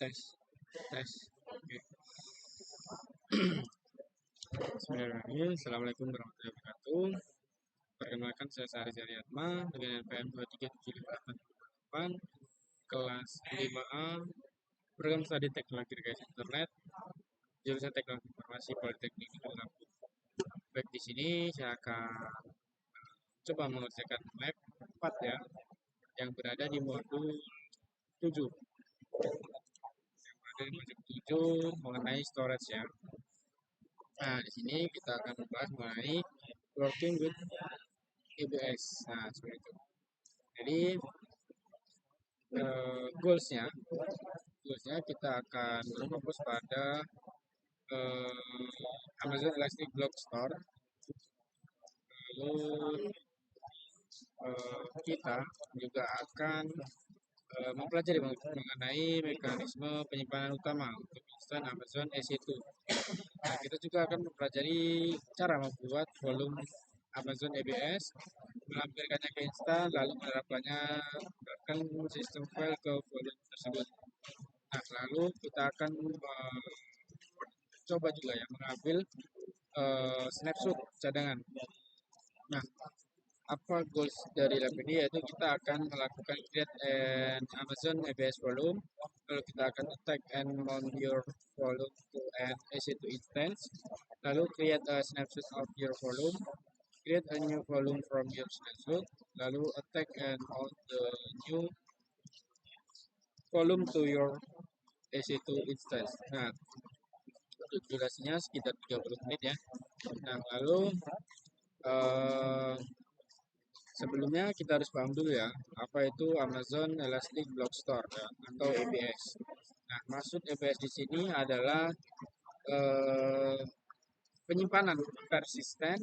tes tes oke. Bismillahirrahmanirrahim. Assalamualaikum warahmatullahi wabarakatuh. Perkenalkan, saya Sari Jariatma dengan NPM 23758, kelas 5A, program studi teknologi rekayasa internet, jurusan teknologi informasi Politeknik Negeri Lampung. Baik, di sini saya akan coba mengerjakan lab 4 ya, yang berada di modul 7. Yang berada di modul 7 mengenai storage ya. Nah, di sini kita akan membahas mengenai working with EBS. Nah, seperti itu. Jadi, goalsnya kita akan berfokus pada Amazon Elasticblock Store. Lalu kita juga akan mempelajari mengenai mekanisme penyimpanan utama untuk instan Amazon EC2. Nah, kita juga akan mempelajari cara membuat volume Amazon EBS, melampirkannya ke instan, lalu menerapkannya sistem file ke volume tersebut. Nah, lalu kita akan coba juga ya mengambil snapshot cadangan. Nah, apa goals dari lab ini, yaitu kita akan melakukan create an Amazon EBS volume, lalu kita akan attack and mount your volume to an EC2 instance, lalu create a snapshot of your volume, create a new volume from your snapshot, lalu attack and mount the new volume to your EC2 instance. Nah, untuk durasinya sekitar 30 menit ya. Nah, lalu sebelumnya kita harus paham dulu ya, apa itu Amazon Elasticblock Store ya, atau EBS. Nah, maksud EBS di sini adalah penyimpanan persisten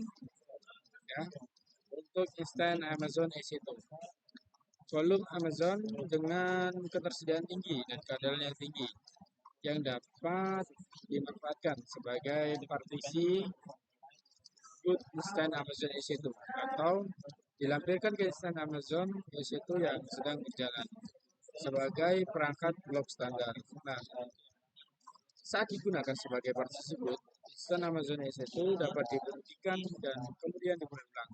ya untuk instan Amazon EC2. Volume Amazon dengan ketersediaan tinggi dan keandalan yang tinggi yang dapat dimanfaatkan sebagai partisi good instan Amazon EC2 atau dilampirkan ke instan Amazon EC2 yang sedang berjalan sebagai perangkat blok standar. Nah, saat digunakan sebagai part tersebut, instan Amazon EC2 dapat diberhentikan dan kemudian diulang,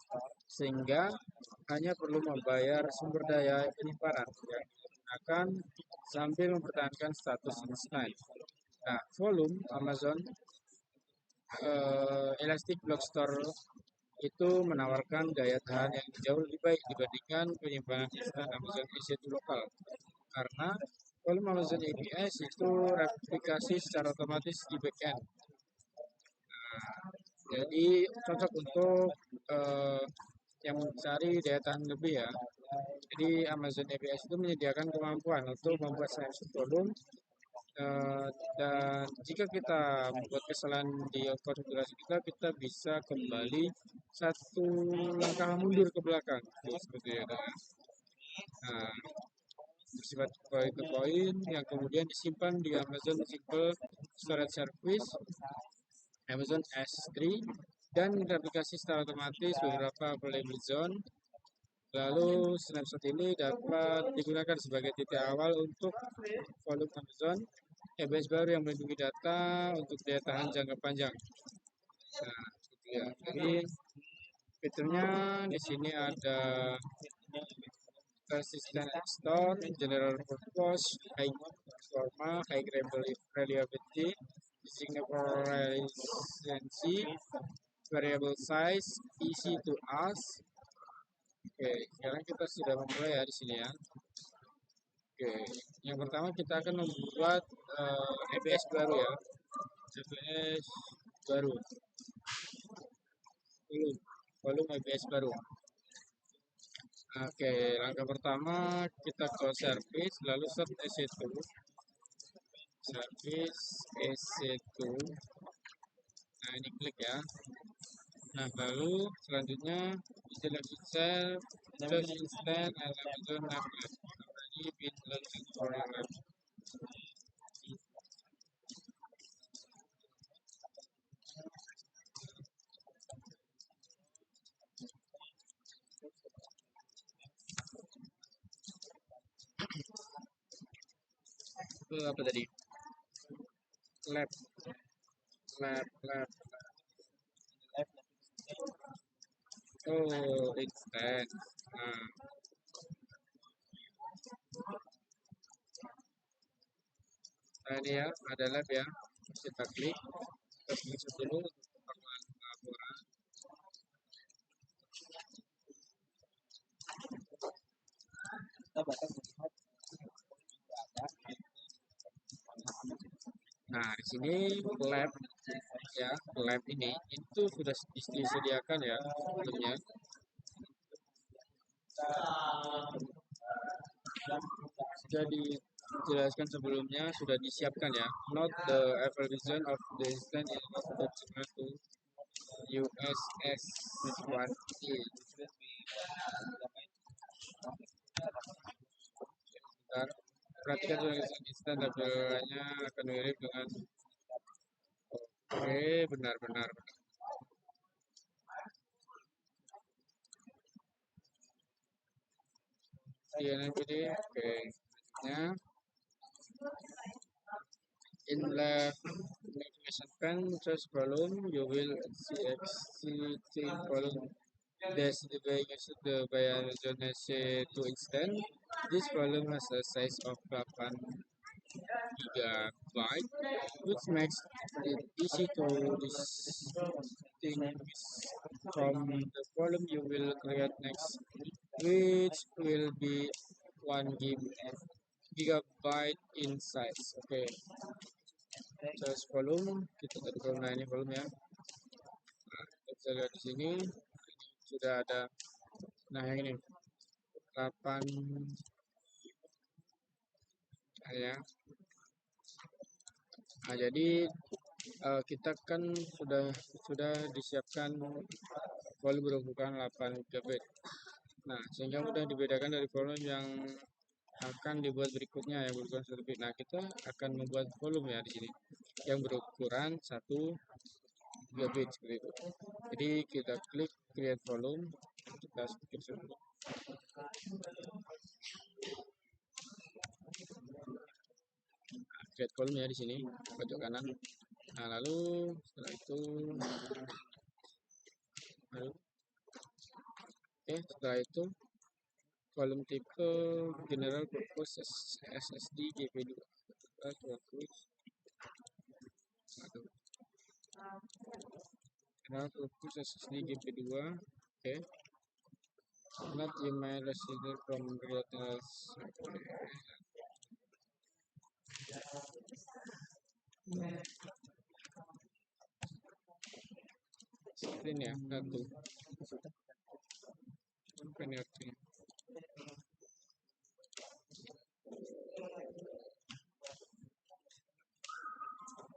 sehingga hanya perlu membayar sumber daya penyimpanan yang digunakan sambil mempertahankan status instan. Nah, volume Amazon Elasticblock Store itu menawarkan daya tahan yang jauh lebih baik dibandingkan penyimpanan instan Amazon EC2 lokal, karena volume Amazon EBS itu replikasi secara otomatis di backend. Nah, jadi cocok untuk yang mencari daya tahan lebih ya. Jadi Amazon EBS itu menyediakan kemampuan untuk membuat snapshot volume, dan jika kita membuat kesalahan di konfigurasi kita bisa kembali satu langkah mundur ke belakang seperti itu. Nah, bersifat point to point yang kemudian disimpan di Amazon Single Storage Service Amazon S3 dan aplikasi secara otomatis beberapa available zone. Lalu snapshot ini dapat digunakan sebagai titik awal untuk volume Amazon EBS baru yang melindungi data untuk daya tahan jangka panjang. Nah, gitu ya. Jadi fiturnya di sini ada persistent store, general purpose, high performa, high reliability, designable resiliency, variable size, easy to ask. Oke, sekarang kita sudah memulai ya di sini ya. Oke, yang pertama kita akan membuat EBS baru ya. EBS baru. Volume EBS baru. Oke, langkah pertama kita ke service, lalu search EC2. Service EC2. Nah, ini klik ya. Nah, lalu selanjutnya select self, search instant, and Amazon applet. Already been launching for your web. apa tadi? Lab. Oh, instance. Nah, ini ya, ada lab ya. Kita klik, kita masuk dulu untuk laporan. Nah, di sini lab ya, lab ini itu sudah disediakan ya sebelumnya. Sudah dijelaskan sebelumnya, sudah disiapkan ya. Not the evaluation of the instance in document to USS1E. Bentar. Perhatikan tulisan instan tabelnya akan mirip dengan oke, benar. DNMPD, oke. Selanjutnya, in left navigation pen, choose column, you will see existing column dash the Bayonese 2 instant. This column has a size of 8 GB, which makes it easy to distinguish from the column you will create next, which will be 1 GB in size. Oke, terus volume kita tadi kolom, nah ini volume ya. Nah, kita bisa lihat di sini sudah ada. Nah yang ini 8 ya. Nah jadi kita kan sudah disiapkan volume berukuran 8 GB. Nah sehingga mudah dibedakan dari volume yang akan dibuat berikutnya yang berukuran 1 bit. Nah kita akan membuat volume ya di sini yang berukuran 1 gigabit seperti itu. Jadi kita klik create volume, kita sedikit sebut. Create volume ya di sini pojok kanan. Nah lalu setelah itu setelah itu volume tipe general purpose SSD GP2 general purpose SSD GP2. Oke. Not email received from relators. Screen ya, satu. Apa ini artinya?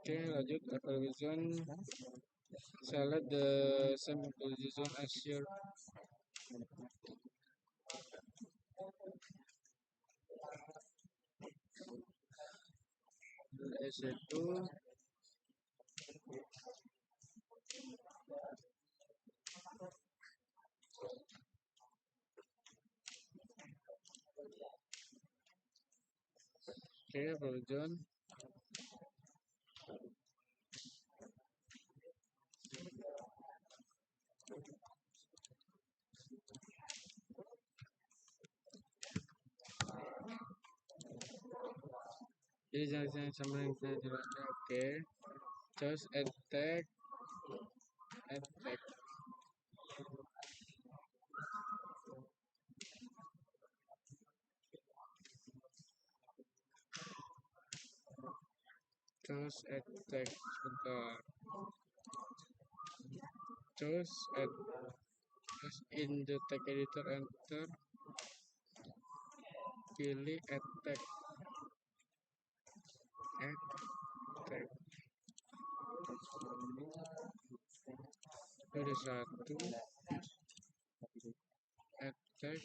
Oke, lanjut evaluation. Select the same evaluation as your S1 oke, evaluation. Jadi jangan sama yang saya jelaskan. Oke, just attack sebentar. Just in the text editor, enter, pilih attack. Ada satu attack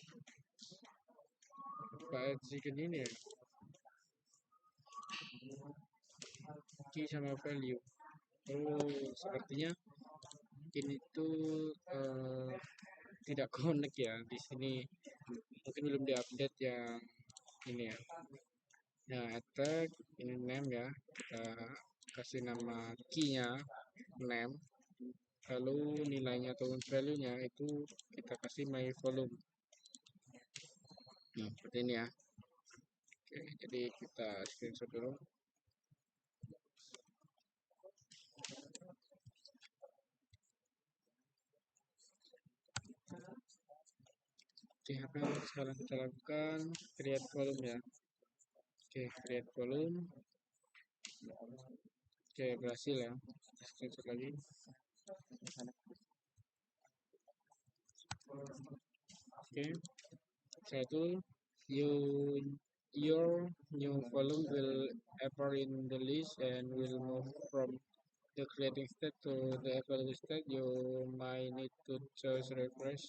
Pak chicken ini ya, key sama value. Oh, sepertinya ini tuh tidak connect ya di sini, mungkin belum diupdate yang ini ya. Ya, attack ini name ya. Kita kasih nama key-nya name. Lalu nilainya atau value-nya itu kita kasih my volume. Seperti ini ya. Oke, jadi kita screenshot dulu. Oke, apa yang sekarang kita lakukan? Create volume ya. Oke, create volume. Oke, berhasil ya. Screenshot lagi. Oke, setelah itu your new volume will appear in the list and will move from the creating state to the evaluating state. You might need to choose refresh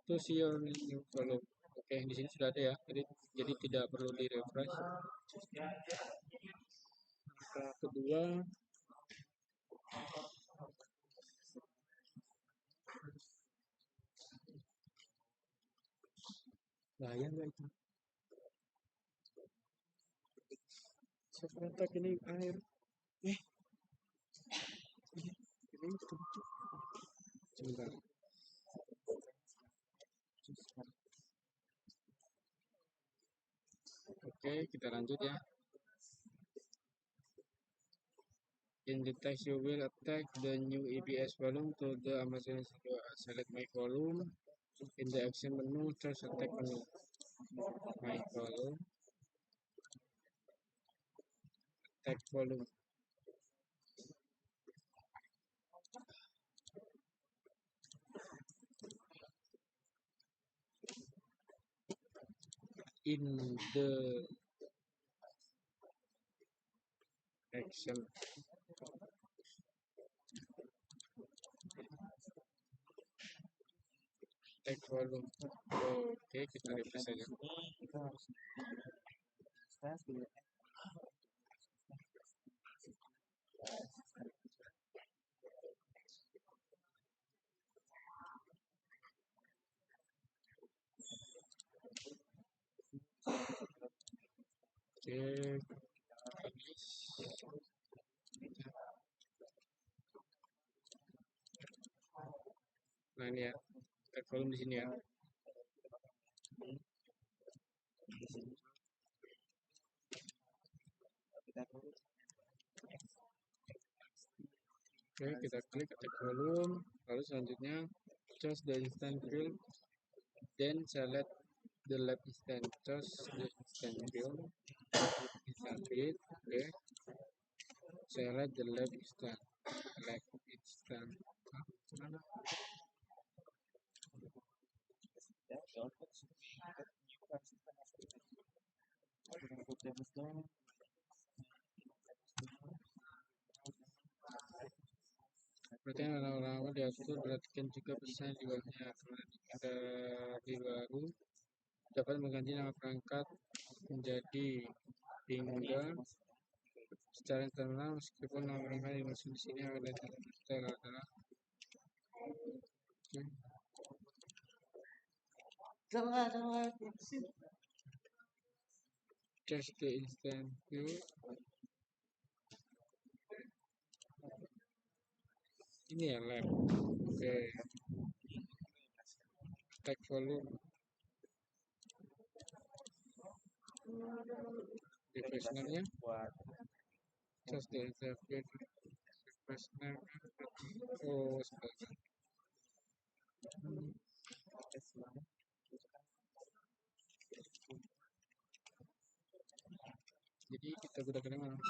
to see your new volume. Oke, di sini sudah ada ya. Jadi tidak perlu di refresh. Langkah kedua, bayang nggak itu? Serentak ini air. Ini sebentar. Oke, kita lanjut ya. In the text, you will attach the new EBS volume to the Amazon Studio. Select my volume. In the action menu, choose attack menu. My volume. Attack volume. In the action attack volume. Oke, kita refresh saja. Oke, nah ini ya, attack volume di sini ya. Oke, kita klik attack volume, lalu selanjutnya choose the instant field, then select the lab instant, choose the instant field, oke, select the lab instant, mana? Berarti lama-lama diatur, perhatikan juga pesan di bawahnya. Ada di baru dapat mengganti nama perangkat menjadi hingga secara internal, meskipun nama perangkat yang masuk di sini adalah just the instant view. Ini ya lab. Oke, tag volume, refreshernya just the instant view, refresher. Oh, sebentar. Jadi kita gunakan yang mana?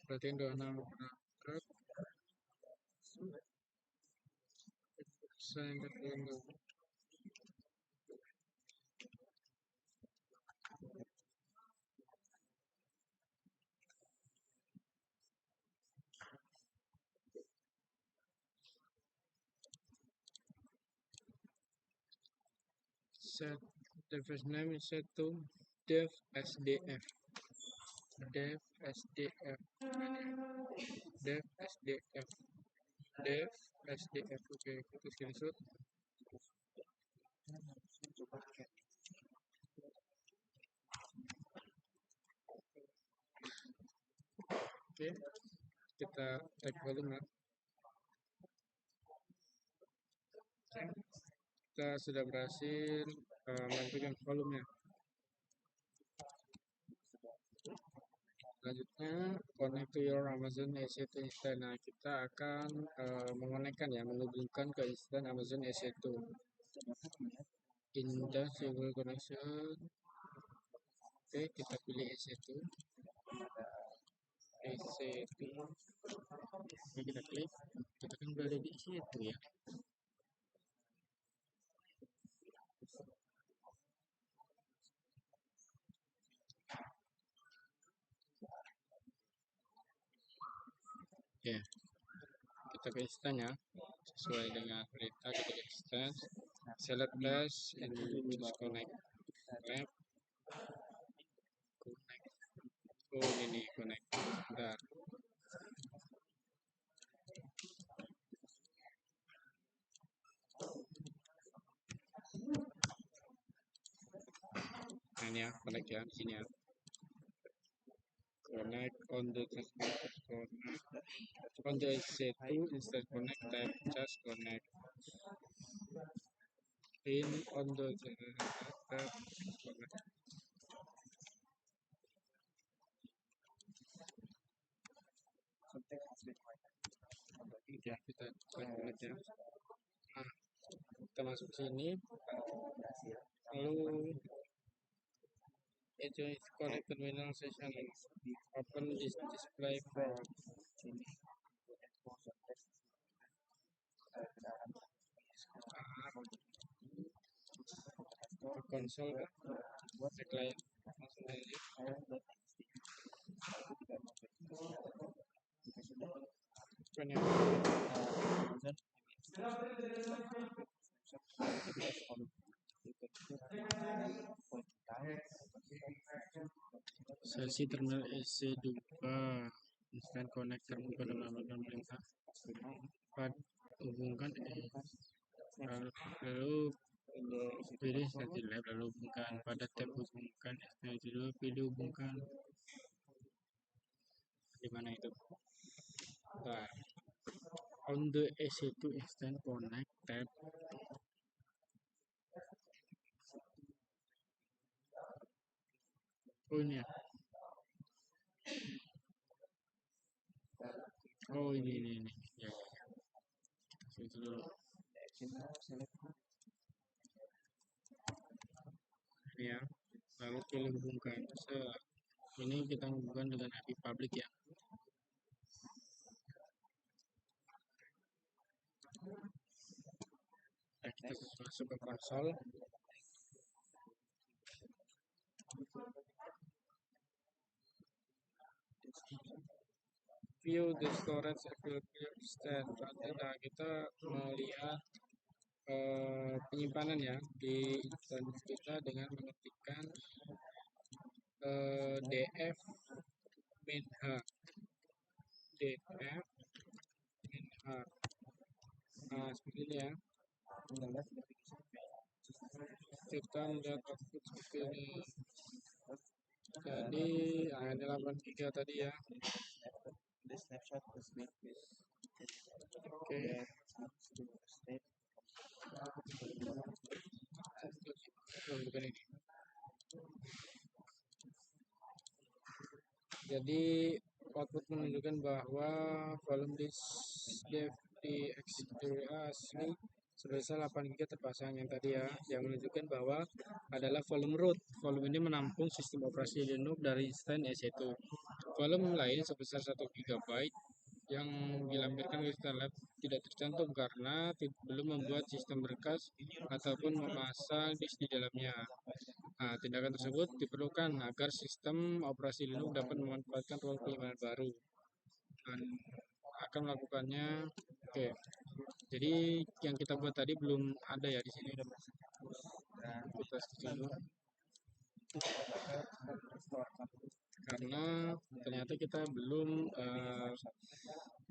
Berarti dua nama perangkat saya ketemu. Set the first name is set to dev sdf, dev sdf, dev sdf, dev sdf. Oke, kita screenshot. Oke, kita tag volume ya. Kita sudah berhasil menentukan volumenya. Selanjutnya connect to your Amazon EC2 instance. Nah, kita akan mengonekkan ya, menghubungkan ke instance Amazon EC2. Instance single connection. Oke, kita pilih EC2. EC2. Oke, kita klik. Kita kan berada di EC2 ya. Oke, kita ke instance ya, sesuai dengan perintah kita ke instance, select dash and choose connect. Connect. Oh ini connect. Bentar. Nah ini ya, connect ya, di sini ya. Connect on the transmitter, connect on the EC2 instead connect type just connect. In on the generator connect. Ya, kita connect ya. Nah, kita masuk sini, lalu itu connect terminal session. Open this display from console buat client langsung aja. Sesi terminal EC2 instant connector pada melakukan perintah hubungkan lalu pilih sesi lab lalu hubungkan pada tab hubungkan EC2 pilih hubungkan di mana itu. Nah, on the EC2 instant connect tab oh ini ya. Oh ini ya, itu dulu ini ya, lalu pilih hubungkan. Ini kita hubungkan dengan IP public ya. Nah, kita masuk ke konsol. View the storage available stand. Nah, kita melihat penyimpanan ya di instance kita dengan mengetikkan df min h df min h. Nah, seperti ini ya. Kita melihat output seperti ini. Jadi ada 8 giga tadi ya. Oke. Bukan ini. Jadi output menunjukkan bahwa volume disk dev di X2A asli sebesar 8 GB terpasang yang tadi ya, yang menunjukkan bahwa adalah volume root. Volume ini menampung sistem operasi Linux dari instance EC2. Volume lain sebesar 1 GB yang dilampirkan ke lab tidak tercantum karena belum membuat sistem berkas ataupun memasang disk di dalamnya. Nah, tindakan tersebut diperlukan agar sistem operasi Linux dapat memanfaatkan ruang penyimpanan baru. Dan akan melakukannya. Oke. Jadi yang kita buat tadi belum ada ya di sini. Kita dulu. Karena ternyata kita belum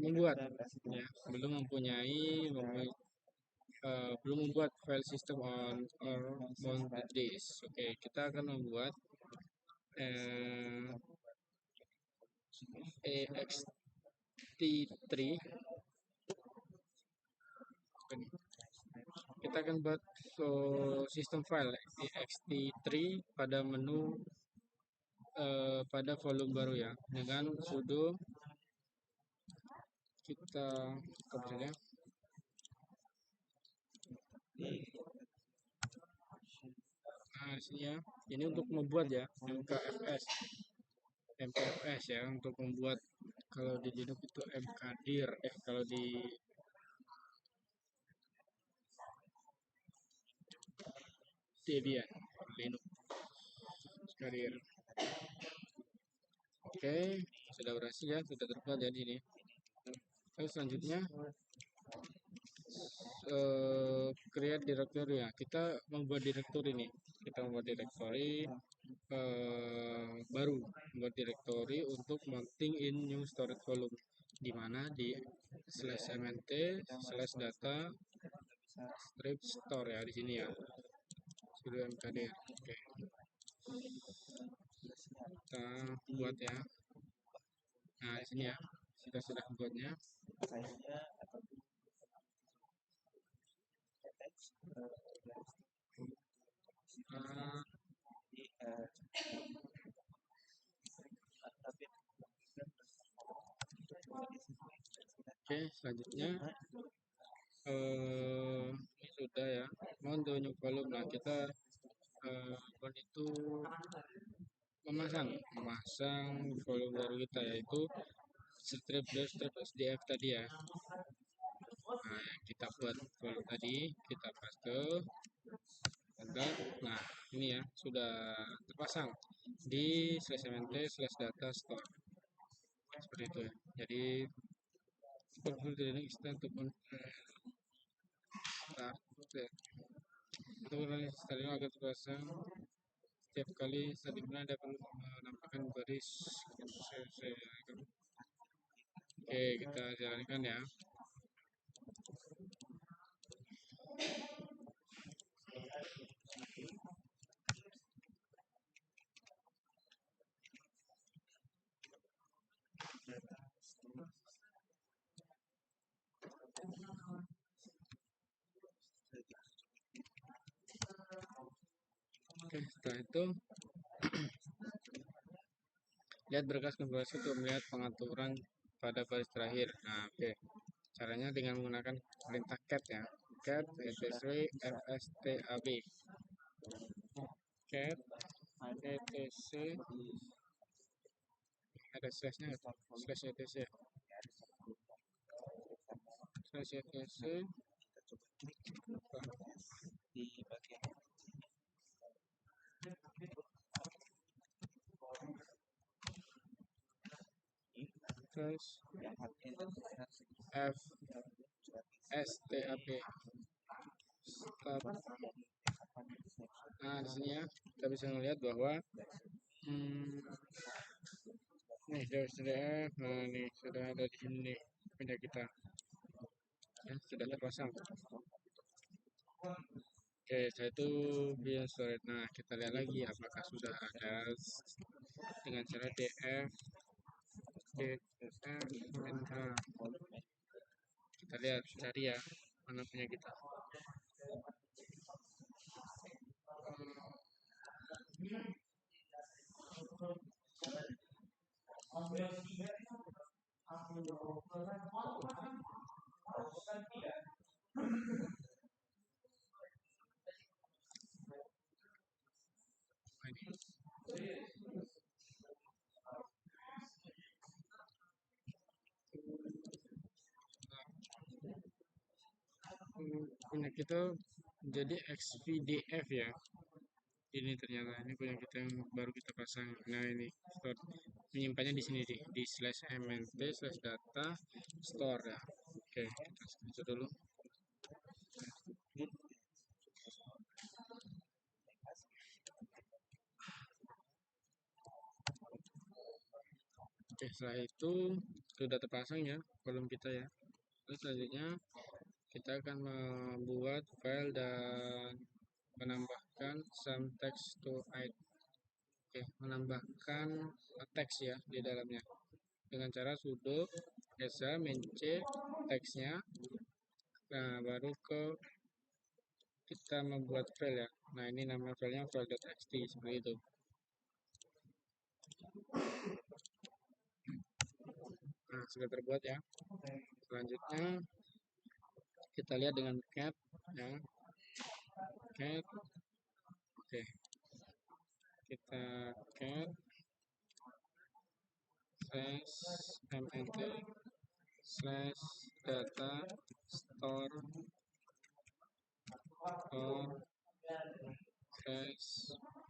membuat ya, belum mempunyai belum membuat file system on disk. Oke, kita akan membuat ext3. Kita akan buat sistem file ext3 pada menu pada volume baru ya, dengan sudo kita copy saja. Nah, di sini ya, ini untuk membuat ya mkfs ya, untuk membuat. Kalau di Linux itu mkdir, kalau di Debian Linux karir. Oke, sudah berhasil ya, sudah terbuat ya di sini. Lalu selanjutnya create directory ya, kita membuat directory nih, kita membuat directory baru, membuat directory untuk mounting in new storage volume, di mana di /mnt/data strip store ya, di sini ya, sudah mkd. Oke, kita buat ya. Nah, di sini ya, kita sudah membuatnya. Oke, selanjutnya ini sudah ya, mau untuk new volume. Nah, kita itu memasang volume baru kita, yaitu strip/sdf tadi ya. Nah, yang kita buat volume tadi kita paste. Nah, ini ya sudah terpasang di /mnt/data store seperti itu ya. Jadi untuk stadium agar terpasang setiap kali stadiumnya ada perlu menambahkan baris. Oke, kita jalankan ya. Oke, setelah itu lihat berkas konfigurasi untuk melihat pengaturan pada baris terakhir. Nah, oke. Caranya dengan menggunakan perintah cat ya. Cat etc fstab. Cat etc, ada slashnya, slash etc, slash etc di bagian terus f stab start. Nah, di sini ya kita bisa melihat bahwa nih sudah nah nih sudah ada di sini punya kita ya, sudah terpasang. Oke, setelah itu biar storage. Nah, kita lihat lagi apakah sudah ada dengan cara df enter. Kita lihat, cari ya mana punya kita. Punya kita jadi xvdf ya. Ini ternyata ini punya kita yang baru kita pasang. Nah, ini store, menyimpannya di sini di /mnt/data store ya. Oke, kita screenshot dulu. Oke, setelah itu sudah terpasang ya volume kita ya. Terus selanjutnya kita akan membuat file dan menambahkan some text to add. Oke, menambahkan teks ya di dalamnya. dengan cara sudo esa -c teksnya. Nah, baru kita membuat file ya. Nah, ini nama filenya file.txt seperti itu. Nah, sudah terbuat ya. Selanjutnya kita lihat dengan cat ya. Cat. Oke. Kita cat /mnt /data store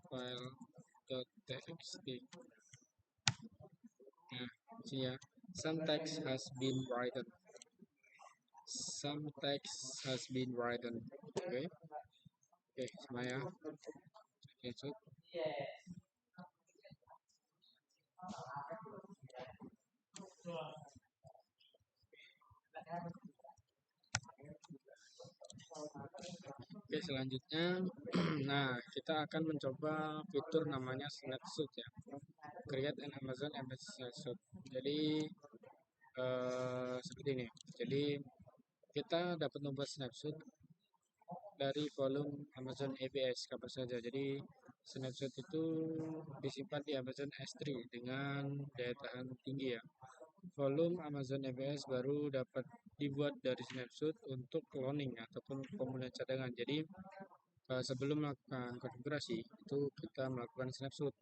file.txt. Nah, sini ya. Some text has been written. Some text has been written. Oke. Oke, sama ya. Screenshot. Oke, selanjutnya, nah kita akan mencoba fitur namanya snapshot ya. Create an Amazon image snapshot. Jadi seperti ini. Jadi kita dapat membuat snapshot dari volume Amazon EBS kapan saja. Jadi snapshot itu disimpan di Amazon S3 dengan daya tahan tinggi ya. Volume Amazon EBS baru dapat dibuat dari snapshot untuk cloning ataupun pemulihan cadangan. Jadi sebelum melakukan konfigurasi itu kita melakukan snapshot.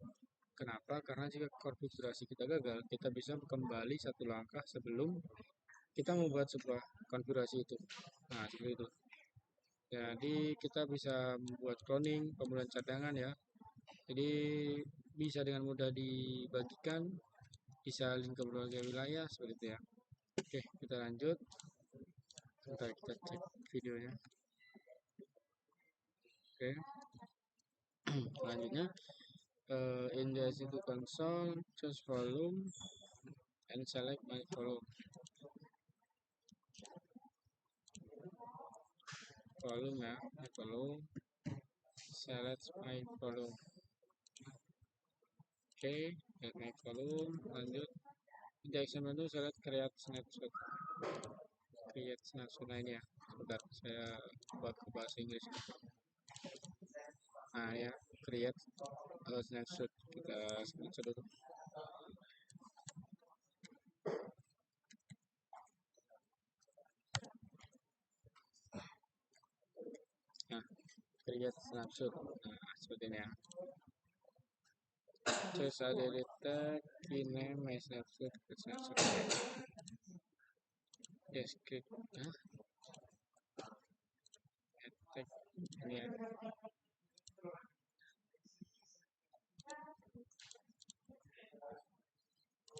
Kenapa? Karena jika konfigurasi kita gagal, kita bisa kembali satu langkah sebelum kita membuat sebuah konfigurasi itu. Nah, seperti itu. Jadi kita bisa membuat cloning, pemulihan cadangan ya. Jadi bisa dengan mudah dibagikan, disalin ke berbagai wilayah seperti itu ya. Oke, kita lanjut. Bentar, kita cek videonya. Oke. Selanjutnya in the S2 console, choose volume and select my volume. Volume ya, volume. Select my volume. Oke, get my volume. Lanjut. Di action menu select create snapshot. Create snapshot. Nah ini ya. Sebentar, saya buat ke bahasa Inggris. Nah ya, create snapshot. Kita screenshot dulu. Nah, create snapshot. Nah, seperti ini ya. Choose a deleted key name my snapshot. Snapshot. Yes, klik. Nah, attack ini ya.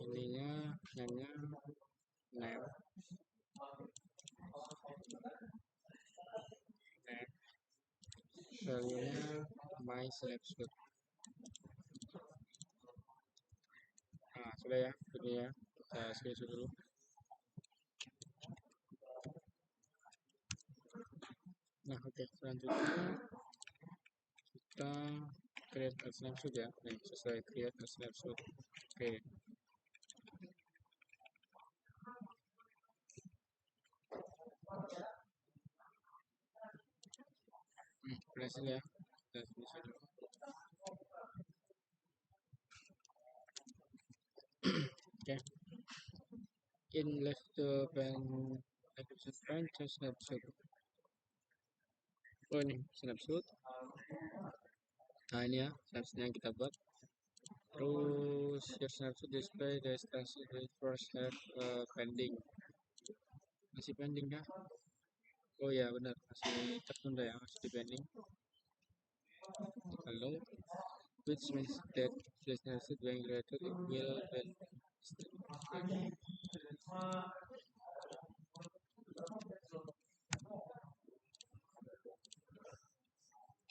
Ininya hanya name. Value-nya my snapshot. Nah, sudah ya, ini ya. Kita screenshot dulu. Nah, oke, selanjutnya kita create a snapshot ya. Nih, sesuai create a snapshot. Oke. Berhasil ya. Kita screenshot dulu. Oke. In left the pen encryption pen, just snapshot. Oh ini snapshot. Nah ini ya snapshot yang kita buat. Terus share snapshot display the snapshot first have pending. Masih pending kah? Oh ya benar, masih tertunda ya, masih di pending. Hello, which means that the snapshot being created will then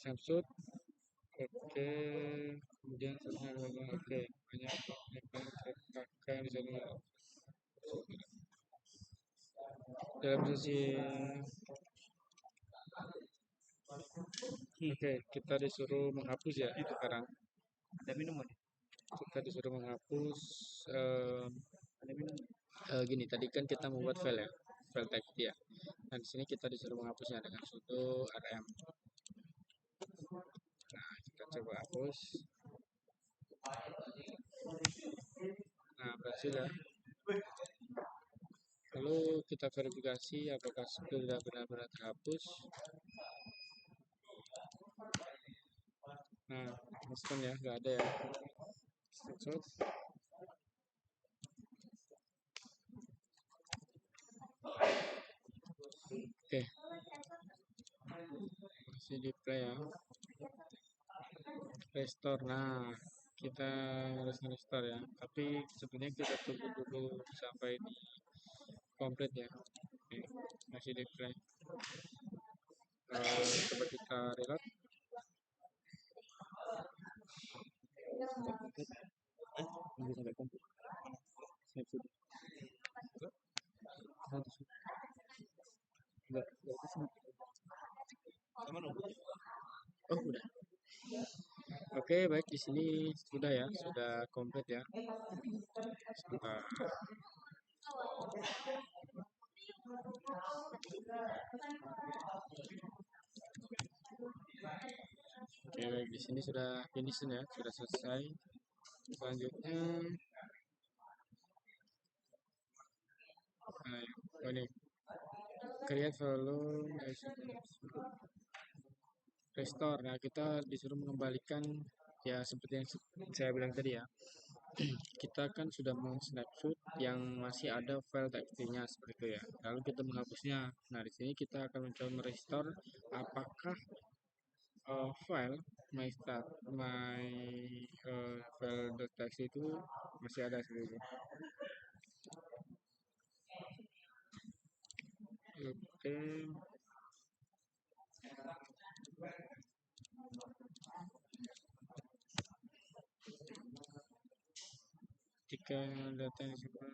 snapshot. Oke, kemudian oke, banyak kakak di sana. Dalam sesi oke, kita disuruh menghapus ya sekarang. Ada minum Kita disuruh menghapus Gini, tadi kan kita membuat file ya, file text ya. Nah, di sini kita disuruh menghapusnya dengan sudo rm. Nah, kita coba hapus. Nah, berhasil ya. Lalu kita verifikasi apakah sudah benar-benar terhapus. Nah, respon ya, nggak ada ya. Screenshot. Oke, masih di play ya. Restore. Nah, kita harus restore ya. Tapi sebenarnya kita tunggu dulu sampai di komplit ya. Oke, masih di play. Coba kita reload. Oh, udah. Oke, baik, di sini sudah ya, sudah komplit ya. Sebentar. Oke, baik, di sini sudah finish ya, sudah selesai. Selanjutnya, nah, ini create volume, restore. Nah, kita disuruh mengembalikan ya seperti yang saya bilang tadi ya. Kita kan sudah snapshot yang masih ada file txt-nya seperti itu ya. Lalu kita menghapusnya. Nah, di sini kita akan mencoba merestore apakah file file.txt itu masih ada seperti itu. Oke. Jika data yang disimpan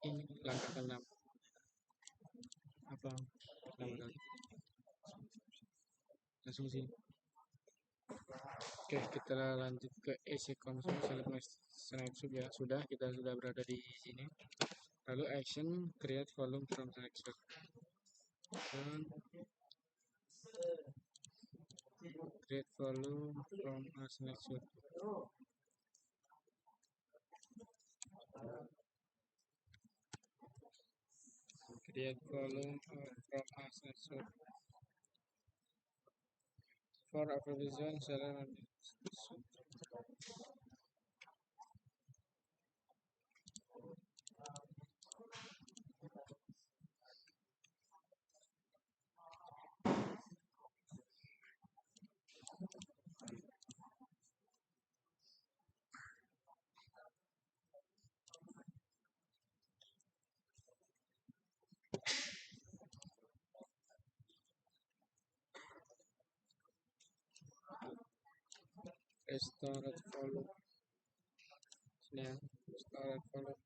ini langkah ke-6 apa langsung sini. Oke, kita lanjut ke EC console select my snapshot ya. Kita sudah berada di sini. Lalu action create volume from snapshot. Dan create volume from a snapshot. Create volume from a snapshot. For a provision, restored volume. Sini ya, restored volume.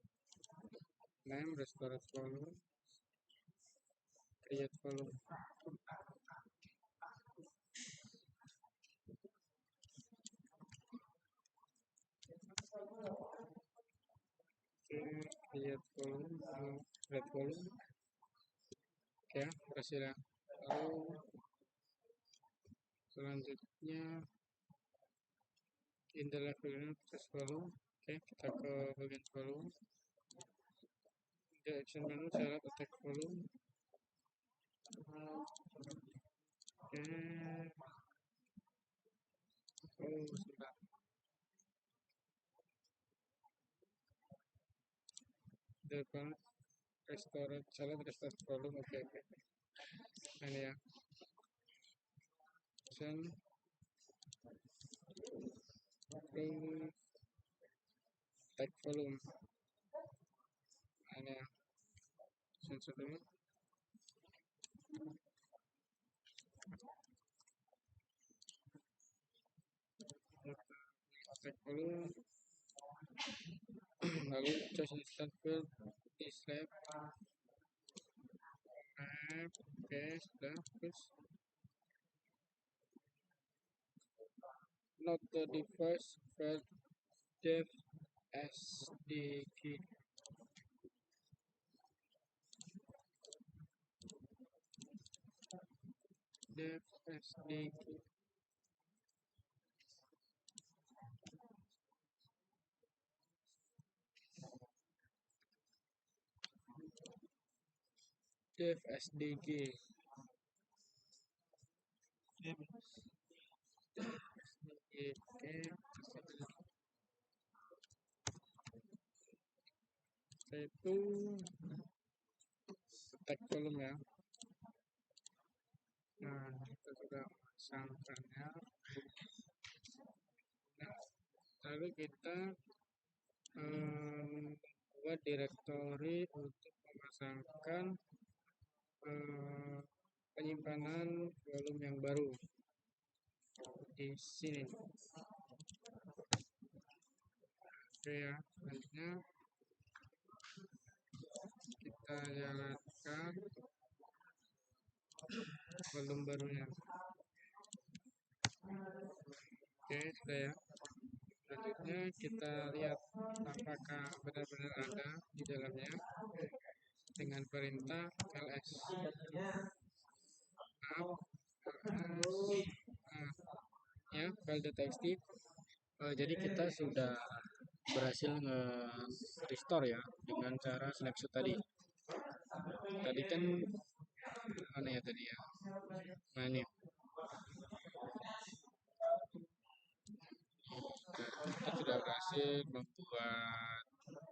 Name restored volume. Create volume. Create volume. Create volume. Oke, berhasil ya. Lalu selanjutnya in the level ini press volume. Oke, kita ke bagian volume. The action menu select attack volume. Oke. Oh, sudah. Depan restore select restore volume. Oke. Nah, ini ya. Action attack volume. Nah, ini ya. Sensor dulu. Attack lalu choose instant field is left. Oke, sudah. Terus not the device file dev sdk. Dev sdk. Dev sdk. Oke, itu tag kolom ya. Nah, kita sudah memasangkannya. Nah, lalu kita membuat direktori untuk memasangkan penyimpanan volume yang baru di sini. Oke ya, selanjutnya kita jalankan volume barunya. Oke, sudah ya. Selanjutnya kita lihat apakah benar-benar ada di dalamnya dengan perintah ls. Ya, file.txt. Jadi kita sudah berhasil nge-restore ya dengan cara snapshot tadi. Tadi kan mana ya tadi ya? Nah ini. Kita sudah berhasil membuat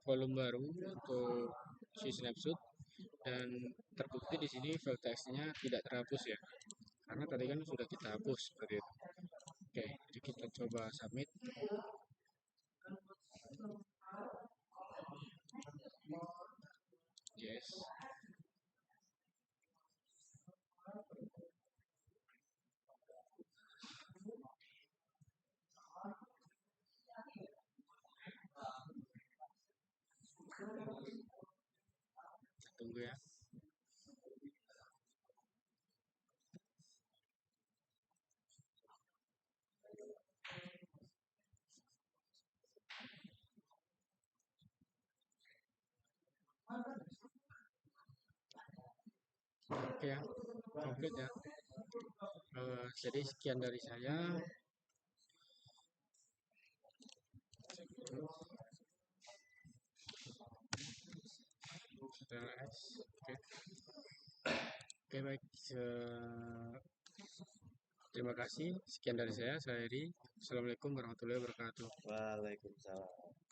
volume baru untuk si snapshot dan terbukti di sini file text-nya tidak terhapus ya. Karena tadi kan sudah kita hapus seperti itu. Oke, jadi kita coba submit. Yes. Tunggu ya. Oke ya, komplit ya. Jadi sekian dari saya. Oke baik. Terima kasih. Sekian dari saya Heri. Assalamualaikum warahmatullahi wabarakatuh. Waalaikumsalam.